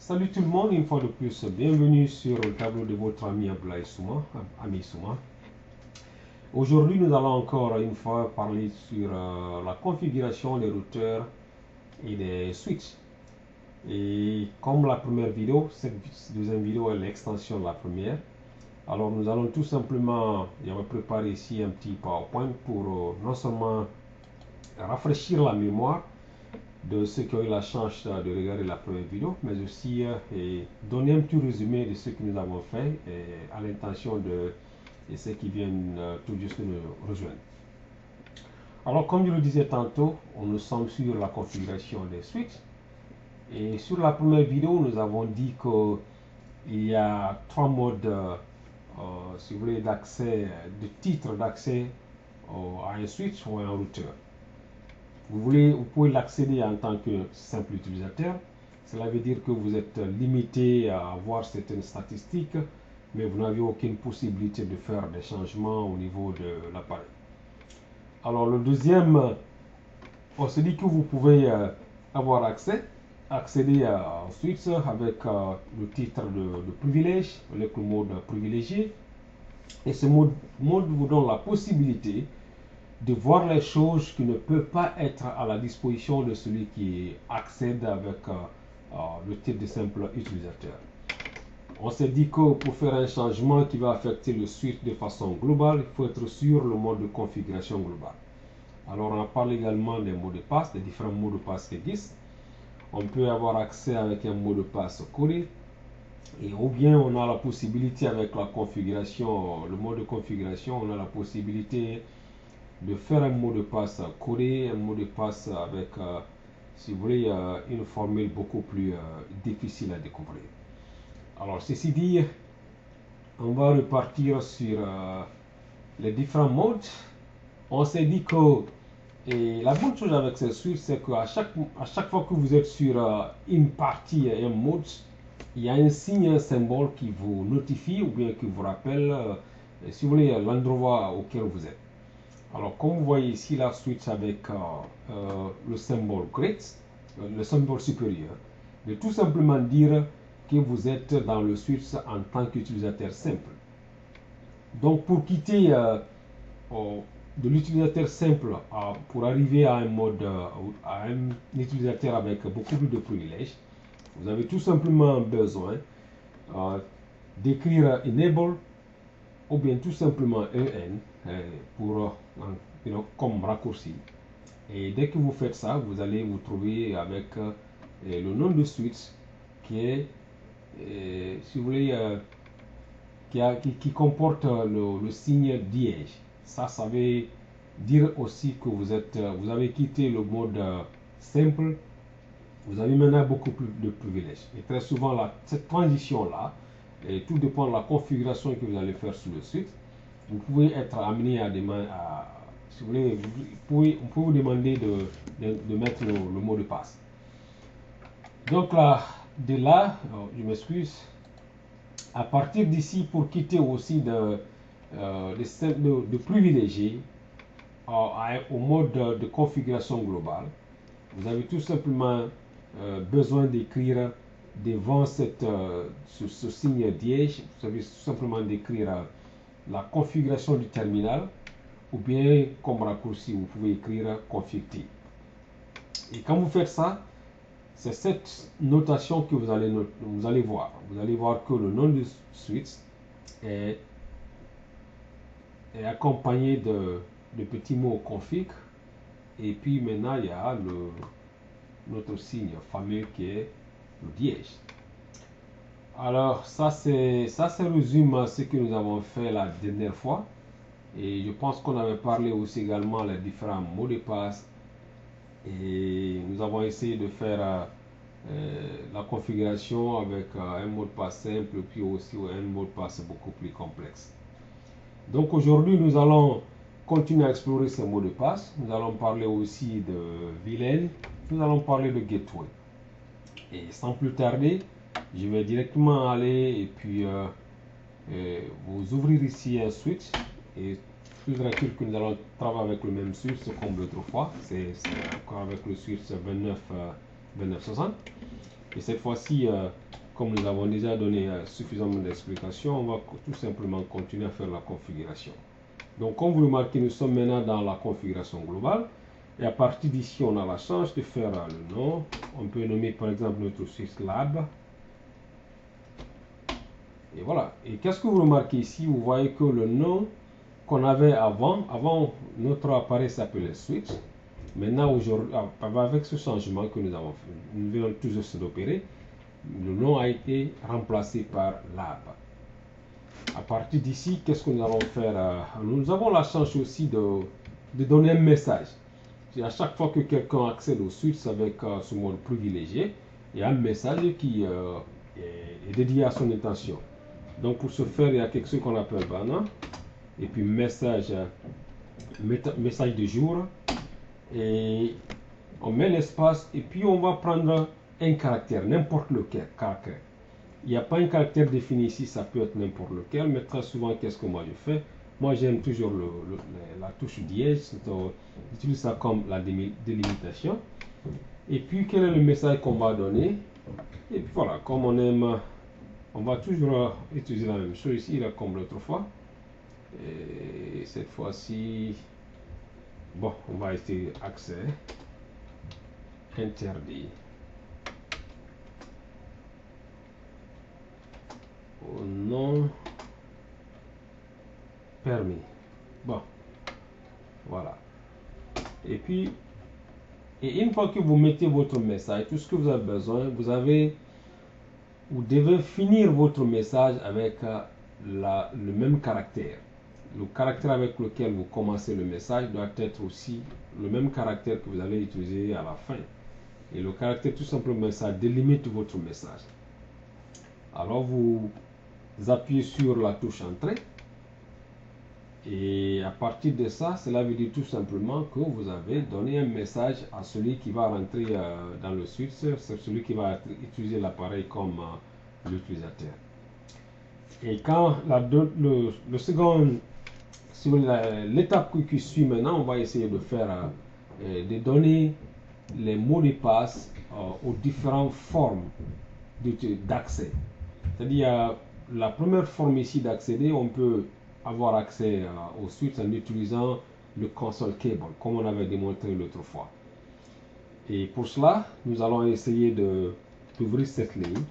Salut tout le monde, une fois de plus, bienvenue sur le tableau de votre ami Ami Souma. Aujourd'hui, nous allons encore une fois parler sur la configuration des routeurs et des switches. Et comme la première vidéo, cette deuxième vidéo est l'extension de la première. Alors nous allons tout simplement, j'avais préparé ici un petit PowerPoint pour non seulement rafraîchir la mémoire de ceux qui ont eu la chance de regarder la première vidéo, mais aussi donner un petit résumé de ce que nous avons fait à l'intention de ceux qui viennent tout juste nous rejoindre. Alors, comme je le disais tantôt, nous sommes sur la configuration des switches. Et sur la première vidéo, nous avons dit qu'il y a trois modes, si vous voulez, d'accès, de titre d'accès à un switch ou à un routeur. Vous pouvez l'accéder en tant que simple utilisateur. Cela veut dire que vous êtes limité à avoir certaines statistiques, mais vous n'avez aucune possibilité de faire des changements au niveau de l'appareil. Alors le deuxième, on se dit que vous pouvez avoir accéder au switch avec le titre de privilège, avec le mode privilégié. Et ce mode vous donne la possibilité de voir les choses qui ne peuvent pas être à la disposition de celui qui accède avec le titre de simple utilisateur. On s'est dit que pour faire un changement qui va affecter le switch de façon globale, il faut être sur le mode de configuration globale. Alors on parle également des mots de passe, des différents mots de passe qui existent. On peut avoir accès avec un mot de passe codé, et ou bien on a la possibilité avec la configuration, le mode de configuration, on a la possibilité de faire un mot de passe codé, un mot de passe avec, si vous voulez, une formule beaucoup plus difficile à découvrir. Alors, ceci dit, on va repartir sur les différents modes. On s'est dit que la bonne chose avec ce switch, c'est qu'à chaque fois que vous êtes sur une partie, un mode, il y a un signe, un symbole qui vous notifie ou bien qui vous rappelle, si vous voulez, l'endroit auquel vous êtes. Alors, comme vous voyez ici, la switch avec le symbole great, le symbole supérieur, de tout simplement dire que vous êtes dans le switch en tant qu'utilisateur simple. Donc, pour quitter de l'utilisateur simple pour arriver à un mode, à un utilisateur avec beaucoup plus de privilèges, vous avez tout simplement besoin d'écrire enable ou bien tout simplement EN pour comme raccourci. Et dès que vous faites ça, vous allez vous trouver avec le nom de switch qui est, si vous voulez, qui comporte le signe dièse. Ça veut dire aussi que vous avez quitté le mode simple, vous avez maintenant beaucoup plus de privilèges. Et très souvent, cette transition-là, et tout dépend de la configuration que vous allez faire sur le site. Vous pouvez être amené si vous voulez, on peut vous demander de mettre le mot de passe. Donc là, je m'excuse, à partir d'ici, pour quitter aussi de privilégier au mode de configuration globale, vous avez tout simplement besoin d'écrire devant ce signe dièse, vous avez tout simplement d'écrire la configuration du terminal, ou bien comme raccourci, vous pouvez écrire config-t. Et quand vous faites ça, c'est cette notation que vous allez voir. Vous allez voir que le nom du switch est accompagné de petits mots config, et puis maintenant il y a notre signe fameux qui est le dièse. Alors ça résume ce que nous avons fait la dernière fois, et je pense qu'on avait parlé aussi également des différents mots de passe, et nous avons essayé de faire la configuration avec un mot de passe simple, puis aussi un mot de passe beaucoup plus complexe. Donc aujourd'hui nous allons continuer à explorer ces mots de passe. Nous allons parler aussi de VLAN, nous allons parler de gateway. Et sans plus tarder, je vais directement aller et puis vous ouvrir ici un switch, et toujours est-il que nous allons travailler avec le même switch comme l'autre fois, c'est encore avec le switch 2960, et cette fois-ci comme nous avons déjà donné suffisamment d'explications, on va tout simplement continuer à faire la configuration. Donc comme vous remarquez, nous sommes maintenant dans la configuration globale. Et à partir d'ici, on a la chance de faire le nom. On peut nommer par exemple notre Swiss Lab. Et voilà. Et qu'est-ce que vous remarquez ici? Vous voyez que le nom qu'on avait avant notre appareil s'appelait Switch. Maintenant, aujourd'hui, avec ce changement que nous avons fait, nous venons tout juste d'opérer, le nom a été remplacé par Lab. À partir d'ici, qu'est-ce que nous allons faire? Nous avons la chance aussi de donner un message. À chaque fois que quelqu'un accède au Switch avec ce mode privilégié, il y a un message qui est dédié à son intention. Donc pour ce faire, il y a quelque chose qu'on appelle banner, et puis message de jour, et on met l'espace, et puis on va prendre un caractère, n'importe lequel caractère. Il n'y a pas un caractère défini ici, ça peut être n'importe lequel, mais très souvent, qu'est-ce que moi je fais? Moi, j'aime toujours la touche dièse, j'utilise ça comme la délimitation. Et puis, quel est le message qu'on va donner? Et puis voilà, comme on aime, on va toujours utiliser la même chose ici, là, comme l'autre fois. Et cette fois-ci, bon, on va essayer accès, interdit. Au non permis. Bon, voilà. Et puis, une fois que vous mettez votre message, tout ce que vous avez besoin, vous devez finir votre message avec le même caractère. Le caractère avec lequel vous commencez le message doit être aussi le même caractère que vous allez utiliser à la fin. Et le caractère, tout simplement, ça délimite votre message. Alors, vous appuyez sur la touche Entrée. Et à partir de ça, cela veut dire tout simplement que vous avez donné un message à celui qui va rentrer dans le switch, c'est celui qui va utiliser l'appareil comme l'utilisateur. Et quand le second, sur l'étape qui suit maintenant, on va essayer de faire, de donner les mots de passe aux différentes formes d'accès. C'est-à-dire, la première forme ici d'accéder, on peut avoir accès au switch en utilisant le console cable, comme on avait démontré l'autre fois. Et pour cela, nous allons essayer d'ouvrir cette ligne.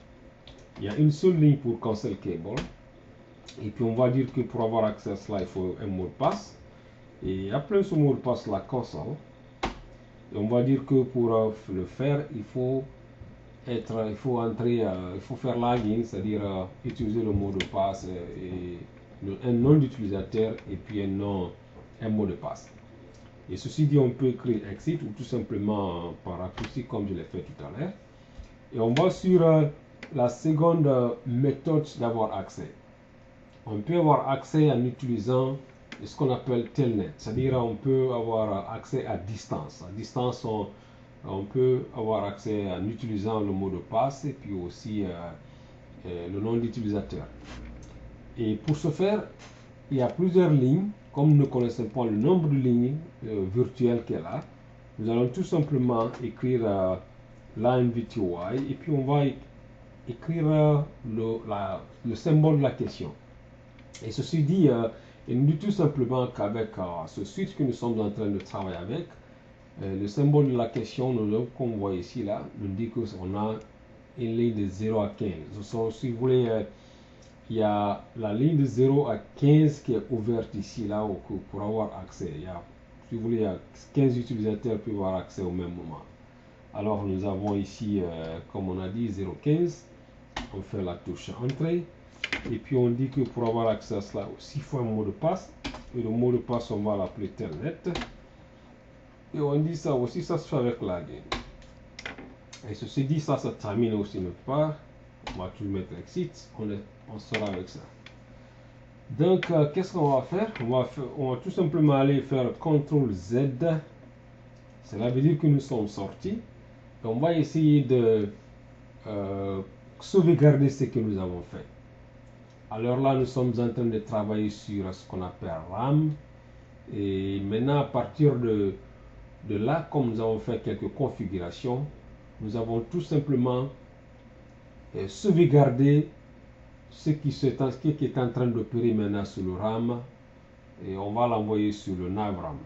Il y a une seule ligne pour console cable. Et puis on va dire que pour avoir accès à cela, il faut un mot de passe. Et après ce mot de passe, la console. Et on va dire que pour le faire, il faut faire login, c'est-à-dire utiliser le mot de passe et un nom d'utilisateur et puis un mot de passe. Et ceci dit, on peut écrire exit ou tout simplement par raccourci comme je l'ai fait tout à l'heure. Et on va sur la seconde méthode d'avoir accès. On peut avoir accès en utilisant ce qu'on appelle telnet, c'est-à-dire on peut avoir accès à distance. À distance, on peut avoir accès en utilisant le mot de passe et puis aussi le nom d'utilisateur. Et pour ce faire, il y a plusieurs lignes. Comme nous ne connaissons pas le nombre de lignes virtuelles qu'elle a, nous allons tout simplement écrire l'INVTY et puis on va écrire le symbole de la question. Et ceci dit, il nous dit tout simplement qu'avec ce switch que nous sommes en train de travailler avec, le symbole de la question, comme vous voyez ici, là, nous dit qu'on a une ligne de 0 à 15. Donc, si vous voulez, il y a la ligne de 0 à 15 qui est ouverte ici, là, pour avoir accès. Si vous voulez, il y a 15 utilisateurs qui peuvent avoir accès au même moment. Alors, nous avons ici, comme on a dit, 0,15. On fait la touche Entrée. Et puis, on dit que pour avoir accès à cela, aussi, il faut un mot de passe. Et le mot de passe, on va l'appeler Telnet. Et on dit ça aussi, ça se fait avec login. Et ceci dit, ça termine aussi notre part. On va tout mettre exit, on sera avec ça. Donc, qu'est-ce qu'on va faire? On va tout simplement aller faire CTRL Z. Cela veut dire que nous sommes sortis. Et on va essayer de sauvegarder ce que nous avons fait. Alors là, nous sommes en train de travailler sur ce qu'on appelle RAM. Et maintenant, à partir de là, comme nous avons fait quelques configurations, nous avons tout simplement sauvegarder ce qui est en train d'opérer maintenant sur le RAM et on va l'envoyer sur le Navram.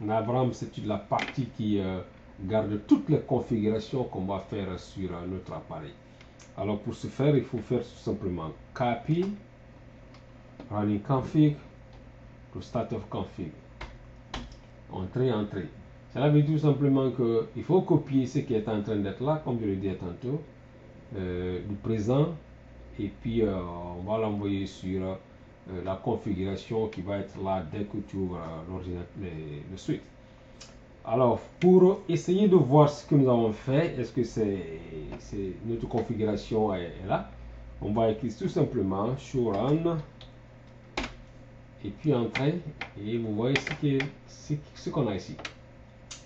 Navram, c'est la partie qui garde toutes les configurations qu'on va faire sur notre appareil. Alors pour ce faire, il faut faire tout simplement copy running config to start of config. Entrée. Cela veut dire tout simplement qu'il faut copier ce qui est en train d'être là, comme je le disais tantôt, du présent, et puis on va l'envoyer sur la configuration qui va être là dès que tu ouvres le suite. Alors, pour essayer de voir ce que nous avons fait, est-ce que notre configuration est là, on va écrire tout simplement show run et puis entrer, et vous voyez ce qu'on a ici.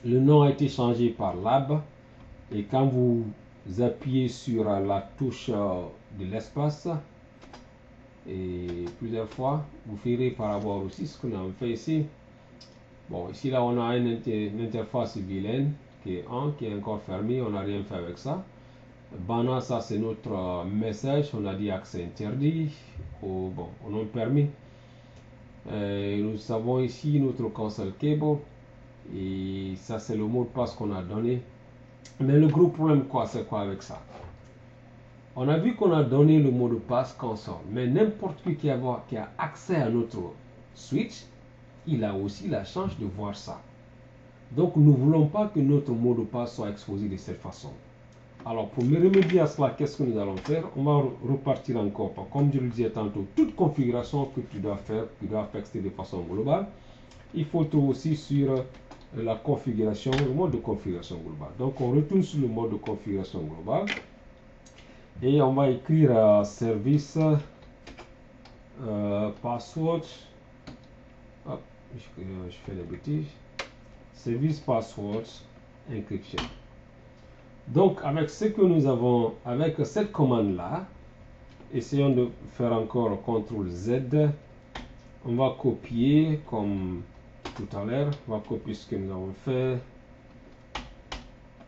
Le nom a été changé par lab, et quand vous appuyez sur la touche de l'espace et plusieurs fois, vous verrez par rapport aussi ce qu'on a fait ici. Bon, ici là on a une interface vilaine qui est encore fermée, on n'a rien fait avec ça. Bana, ça c'est notre message, on a dit accès interdit, bon, on a permis. Nous avons ici notre console cable, et ça c'est le mot de passe qu'on a donné. Mais le gros problème c'est quoi avec ça? On a vu qu'on a donné le mot de passe console, mais n'importe qui a accès à notre switch, il a aussi la chance de voir ça. Donc nous ne voulons pas que notre mot de passe soit exposé de cette façon. Alors pour me remédier à cela, qu'est-ce que nous allons faire? On va repartir encore. Comme je le disais tantôt, toute configuration que tu dois faire, tu dois affecter de façon globale. Il faut aussi sur la configuration, le mode de configuration globale. Donc on retourne sur le mode de configuration globale et on va écrire service password. Hop, je fais des bêtises. Service password encryption. Donc avec ce que nous avons, avec cette commande là, essayons de faire encore CTRL Z. On va copier comme tout à l'heure, on va copier ce que nous avons fait.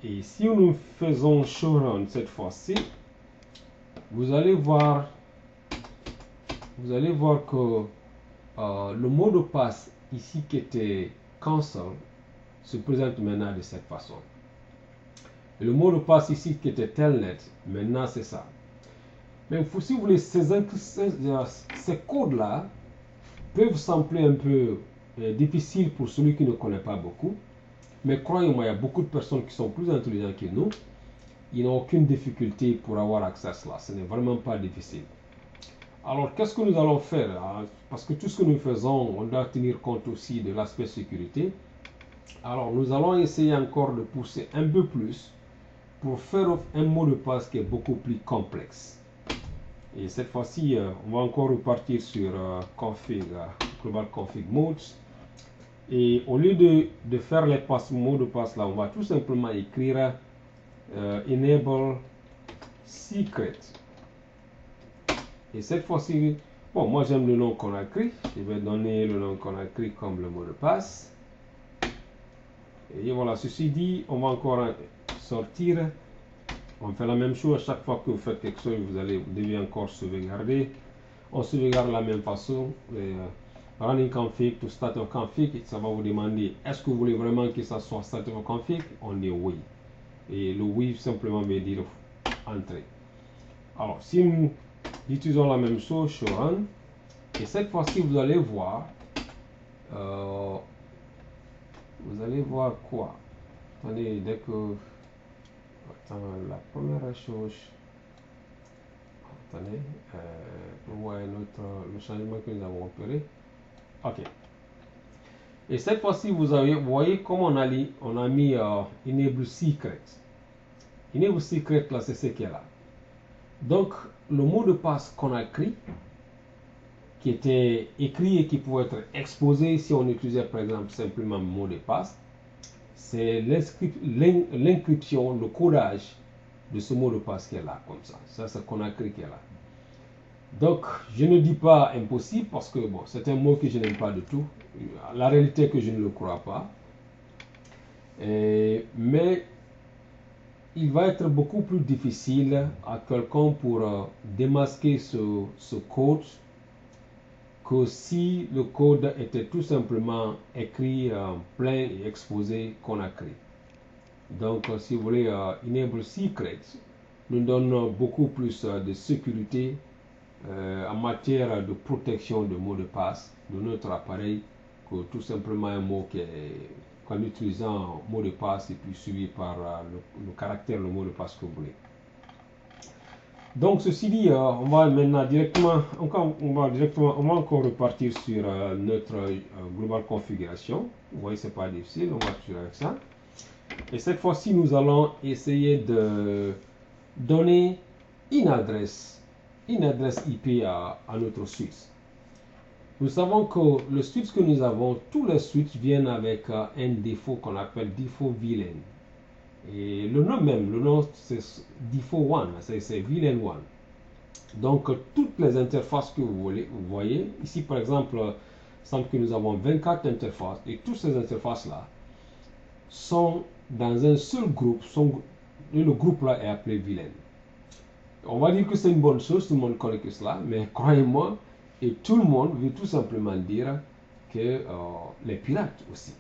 Et si nous faisons show run cette fois-ci, vous allez voir que le mot de passe ici qui était console se présente maintenant de cette façon. Et le mot de passe ici qui était telnet, maintenant c'est ça. Mais si vous voulez, ces codes-là peuvent sembler un peu difficiles pour celui qui ne connaît pas beaucoup. Mais croyez-moi, il y a beaucoup de personnes qui sont plus intelligentes que nous. Ils n'ont aucune difficulté pour avoir accès à cela. Ce n'est vraiment pas difficile. Alors, qu'est-ce que nous allons faire? Parce que tout ce que nous faisons, on doit tenir compte aussi de l'aspect sécurité. Alors, nous allons essayer encore de pousser un peu plus pour faire un mot de passe qui est beaucoup plus complexe. Et cette fois-ci, on va encore repartir sur config, global config modes. Et au lieu de faire les mots de passe là, on va tout simplement écrire enable secret. Et cette fois-ci, bon, moi j'aime le nom qu'on a écrit. Je vais donner le nom qu'on a écrit comme le mot de passe. Et voilà, ceci dit, on va encore sortir. On fait la même chose à chaque fois que vous faites quelque chose, vous devez encore sauvegarder. On sauvegarde de la même façon. Running config to start of config, ça va vous demander est-ce que vous voulez vraiment que ça soit start of config? On dit oui. Et le oui simplement veut dire entrer. Alors, si nous utilisons la même chose, show run, et cette fois-ci, vous allez voir quoi? Attendez, dès que la première chose, attendez, pour voir le changement que nous avons opéré. Ok. Et cette fois-ci, vous voyez comment on a mis enable secret. Enable secret, là, c'est ce qui est là. Donc, le mot de passe qu'on a écrit, qui était écrit et qui pouvait être exposé si on utilisait par exemple simplement le mot de passe, c'est l'inscription, le codage de ce mot de passe qui est là, comme ça. Ça, c'est qu'on a écrit qui est là. Donc, je ne dis pas impossible parce que bon, c'est un mot que je n'aime pas du tout. La réalité est que je ne le crois pas. Mais il va être beaucoup plus difficile à quelqu'un pour démasquer ce code que si le code était tout simplement écrit plein et exposé qu'on a créé. Donc, si vous voulez, Enable Secrets nous donne beaucoup plus de sécurité en matière de protection de mots de passe de notre appareil que tout simplement un mot qu'en utilisant un mot de passe et puis suivi par le caractère, le mot de passe que vous voulez. Donc ceci dit, on va maintenant directement, on va encore repartir sur notre global configuration. Vous voyez, c'est pas difficile, on va continuer avec ça. Et cette fois-ci, nous allons essayer de donner une adresse IP à notre switch. Nous savons que le switch que nous avons, tous les switches viennent avec un défaut qu'on appelle défaut vilain. Et le nom même, le nom c'est défaut 1, c'est vilain 1. Donc toutes les interfaces que vous voyez, ici par exemple, il semble que nous avons 24 interfaces et toutes ces interfaces-là sont dans un seul groupe, et le groupe là est appelé vilain. On va dire que c'est une bonne chose, tout le monde connaît que cela, mais croyez-moi, et tout le monde veut tout simplement dire que les pirates aussi.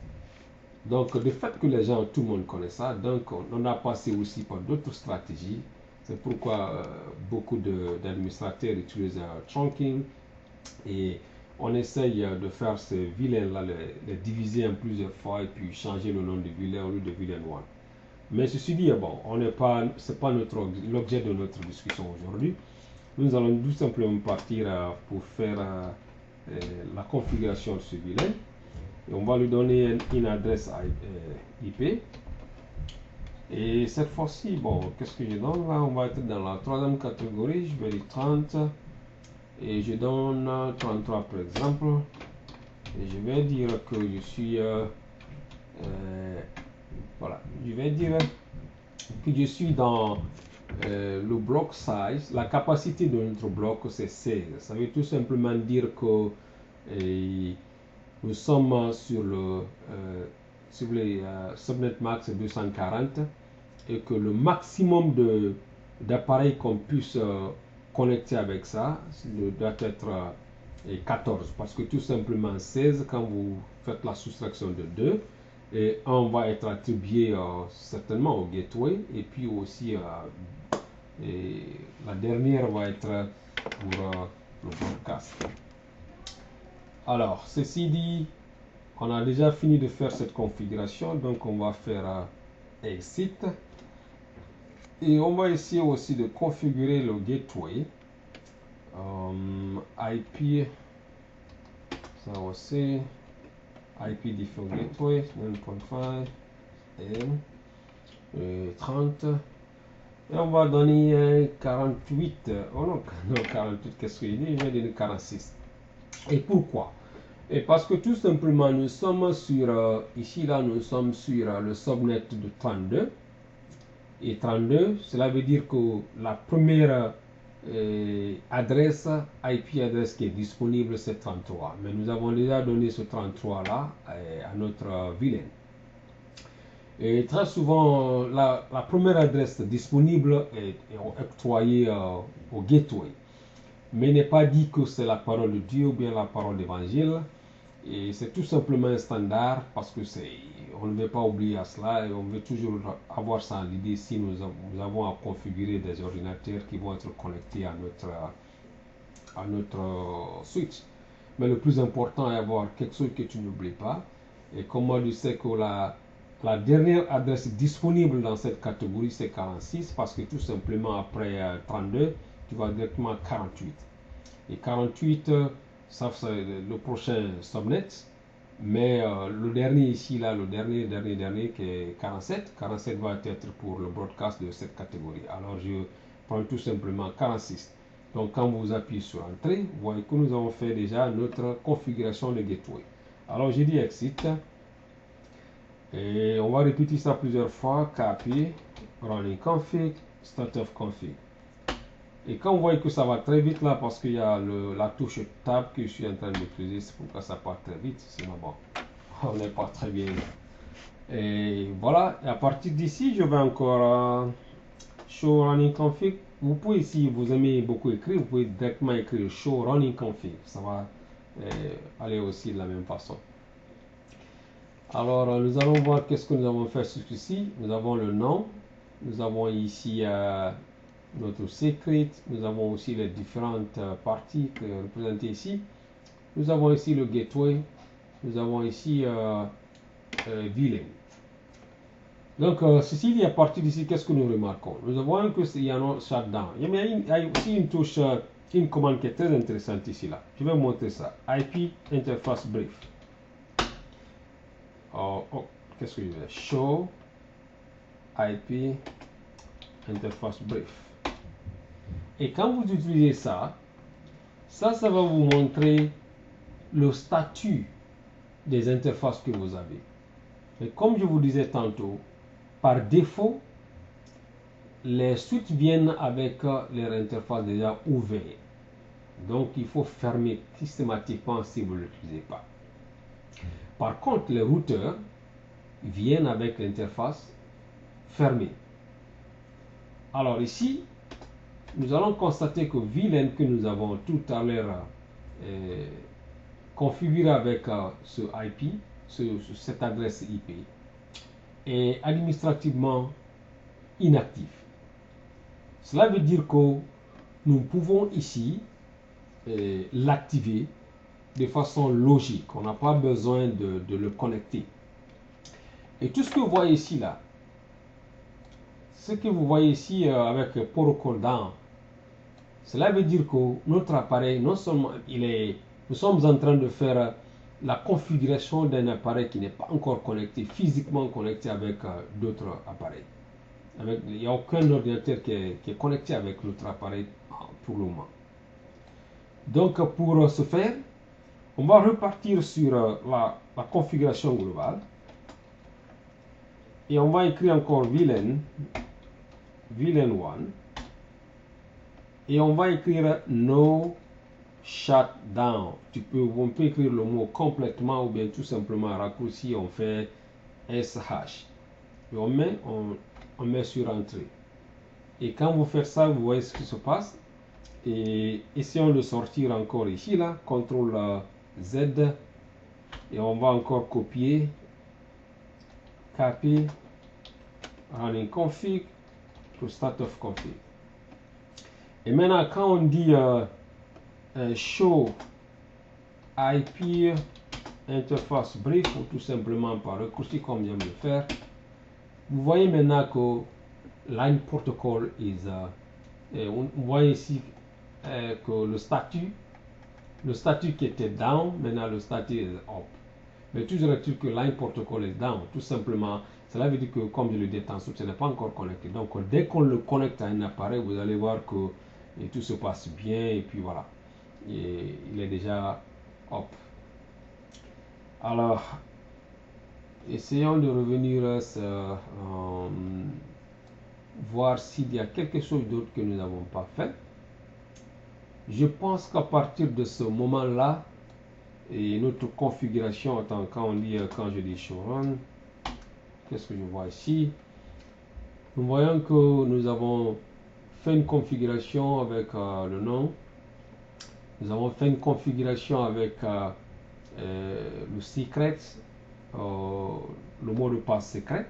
Donc, le fait que les gens, tout le monde connaît ça, donc on a passé aussi par d'autres stratégies. C'est pourquoi beaucoup d'administrateurs utilisent trunking et on essaye de faire ces vilains-là, les diviser en plusieurs fois et puis changer le nom de vilain au lieu de vilain 1. Mais ceci dit, bon, c'est pas l'objet de notre discussion aujourd'hui. Nous allons tout simplement partir pour faire la configuration de ce vilain. Et on va lui donner une adresse IP. Et cette fois-ci, bon, qu'est-ce que je donne là? On va être dans la troisième catégorie. Je vais dire 30. Et je donne 33 par exemple. Et je vais dire que je suis... voilà. Je vais dire que je suis dans le bloc size. La capacité de notre bloc, c'est 16. Ça veut tout simplement dire que... nous sommes sur le subnet max 240 et que le maximum d'appareils qu'on puisse connecter avec ça doit être 14 parce que tout simplement 16 quand vous faites la soustraction de 2 et 1 va être attribué certainement au gateway et puis aussi et la dernière va être pour le broadcast. Alors, ceci dit, on a déjà fini de faire cette configuration, donc on va faire Exit. Et on va essayer aussi de configurer le gateway. IP, ça aussi, IP default gateway, 9.5, et 30. Et on va donner 48, oh non, 48, qu'est-ce qu'il dit? Je vais donner 46. Et pourquoi? Et parce que tout simplement, nous sommes sur, ici là, nous sommes sur le subnet de 32. Et 32, cela veut dire que la première adresse, IP adresse qui est disponible, c'est 33. Mais nous avons déjà donné ce 33 là à notre vilain. Et très souvent, la première adresse disponible est octroyée au gateway. Mais il n'est pas dit que c'est la parole de Dieu ou bien la parole d'évangile. Et c'est tout simplement un standard parce que on ne veut pas oublier à cela et on veut toujours avoir ça en l'idée si nous avons à configurer des ordinateurs qui vont être connectés à notre switch. Mais le plus important est d'avoir quelque chose que tu n'oublies pas. Et comme moi je sais que la dernière adresse disponible dans cette catégorie c'est 46 parce que tout simplement après 32 tu vas directement à 48. Et 48 ça c'est le prochain subnet, mais le dernier ici là, le dernier qui est 47 va être pour le broadcast de cette catégorie. Alors je prends tout simplement 46. Donc quand vous appuyez sur entrée, vous voyez que nous avons fait déjà notre configuration de gateway. Alors je dis exit et on va répéter ça plusieurs fois. Copy, running config, startup config. Et quand vous voyez que ça va très vite là, parce qu'il y a la touche tab que je suis en train d'utiliser, c'est pourquoi ça part très vite. Sinon, bon, on n'est pas très bien Et voilà, et à partir d'ici, je vais encore show running config. Vous pouvez, si vous aimez beaucoup écrire, vous pouvez directement écrire show running config. Ça va aller aussi de la même façon. Alors, nous allons voir qu'est-ce que nous avons fait sur ceci. Nous avons le nom. Nous avons ici notre secret. Nous avons aussi les différentes parties représentées ici. Nous avons ici le gateway. Nous avons ici VLAN. Donc, ceci dit, à partir d'ici, qu'est-ce que nous remarquons? Nous voyons qu'il y a un shutdown. Il y a aussi une touche, une commande qui est très intéressante ici. Là. Je vais vous montrer ça. IP interface brief. Qu'est-ce que je vais? Show IP interface brief. Et quand vous utilisez ça, ça va vous montrer le statut des interfaces que vous avez. Et comme je vous disais tantôt, par défaut, les suites viennent avec leur interface déjà ouverte. Donc, il faut fermer systématiquement si vous ne l'utilisez pas. Par contre, les routeurs viennent avec l'interface fermée. Alors ici, nous allons constater que VLAN que nous avons tout à l'heure configuré avec ce IP, cette adresse IP, est administrativement inactif. Cela veut dire que nous pouvons ici l'activer de façon logique. On n'a pas besoin de le connecter. Et tout ce que vous voyez ici, là, ce que vous voyez ici avec protocol down, cela veut dire que notre appareil, non seulement nous sommes en train de faire la configuration d'un appareil qui n'est pas encore connecté, physiquement connecté avec d'autres appareils. Il n'y a aucun ordinateur qui est connecté avec notre appareil pour le moment. Donc pour ce faire, on va repartir sur la configuration globale. Et on va écrire encore VLAN 1. Et on va écrire no shutdown. On peut écrire le mot complètement ou bien tout simplement raccourci, on fait SH. Et on met sur entrée. Et quand vous faites ça, vous voyez ce qui se passe. Et essayons de sortir encore ici, là, CTRL Z. Et on va encore copier, copy, running config, to start of config. Et maintenant, quand on dit show IP interface brief, ou tout simplement par raccourci comme je viens de le faire, vous voyez maintenant que line protocol is vous voyez ici que le statut qui était down, maintenant le statut est up. Mais toujours est-il que line protocol est down, tout simplement. Cela veut dire que, comme je le disais tantôt, ce n'est pas encore connecté. Donc, dès qu'on le connecte à un appareil, vous allez voir que tout se passe bien et puis voilà. Et il est déjà up. Alors, essayons de revenir voir s'il y a quelque chose d'autre que nous n'avons pas fait. Je pense qu'à partir de ce moment-là, et notre configuration, quand je dis show run, qu'est-ce que je vois ici? Nous voyons que nous avons fait une configuration avec le nom. Nous avons fait une configuration avec le secret, le mot de passe secret.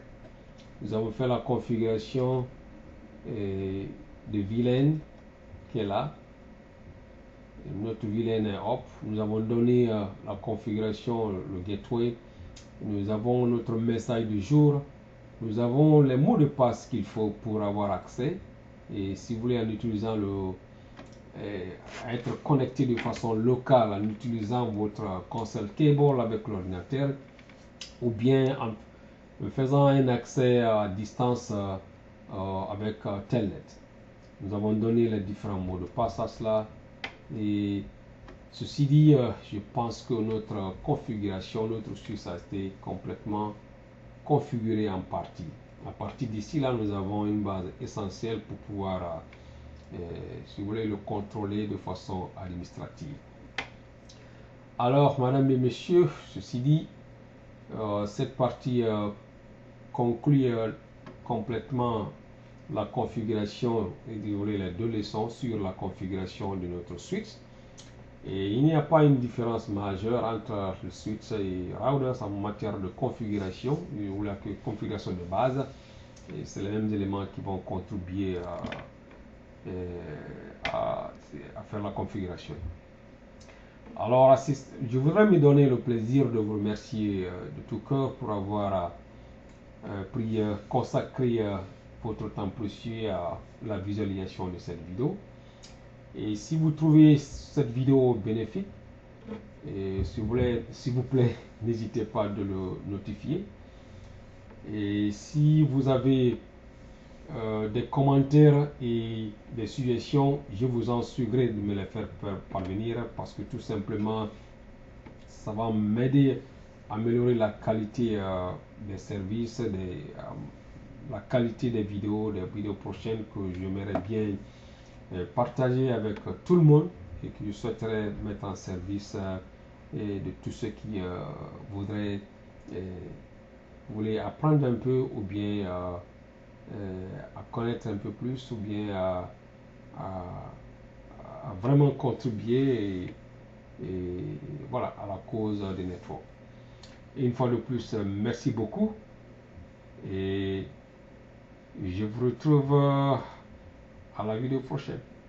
Nous avons fait la configuration de VLAN qui est là. Notre VLAN est up. Nous avons donné la configuration, le gateway. Nous avons notre message du jour. Nous avons les mots de passe qu'il faut pour avoir accès. Et si vous voulez, en utilisant être connecté de façon locale, en utilisant votre console cable avec l'ordinateur, ou bien en faisant un accès à distance avec Telnet. Nous avons donné les différents mots de passe à cela. Et ceci dit, je pense que notre configuration, notre switch a été complètement configuré en partie. À partir d'ici, là, nous avons une base essentielle pour pouvoir, si vous voulez, le contrôler de façon administrative. Alors, madame et messieurs, ceci dit, cette partie conclure complètement la configuration et dérouler les deux leçons sur la configuration de notre switch. Et il n'y a pas une différence majeure entre le switch et routers en matière de configuration ou la configuration de base. Et c'est les mêmes éléments qui vont contribuer à faire la configuration. Alors, je voudrais me donner le plaisir de vous remercier de tout cœur pour avoir consacré votre temps précieux à la visualisation de cette vidéo. Et si vous trouvez cette vidéo bénéfique, s'il vous plaît, n'hésitez pas de le notifier. Et si vous avez des commentaires et des suggestions, je vous en supplie de me les faire parvenir parce que tout simplement, ça va m'aider à améliorer la qualité des services, la qualité des vidéos prochaines que j'aimerais bien partager avec tout le monde et que je souhaiterais mettre en service et de tous ceux qui voulaient apprendre un peu ou bien à connaître un peu plus ou bien à vraiment contribuer voilà, à la cause des networks. Et une fois de plus, merci beaucoup et je vous retrouve à la vidéo prochaine.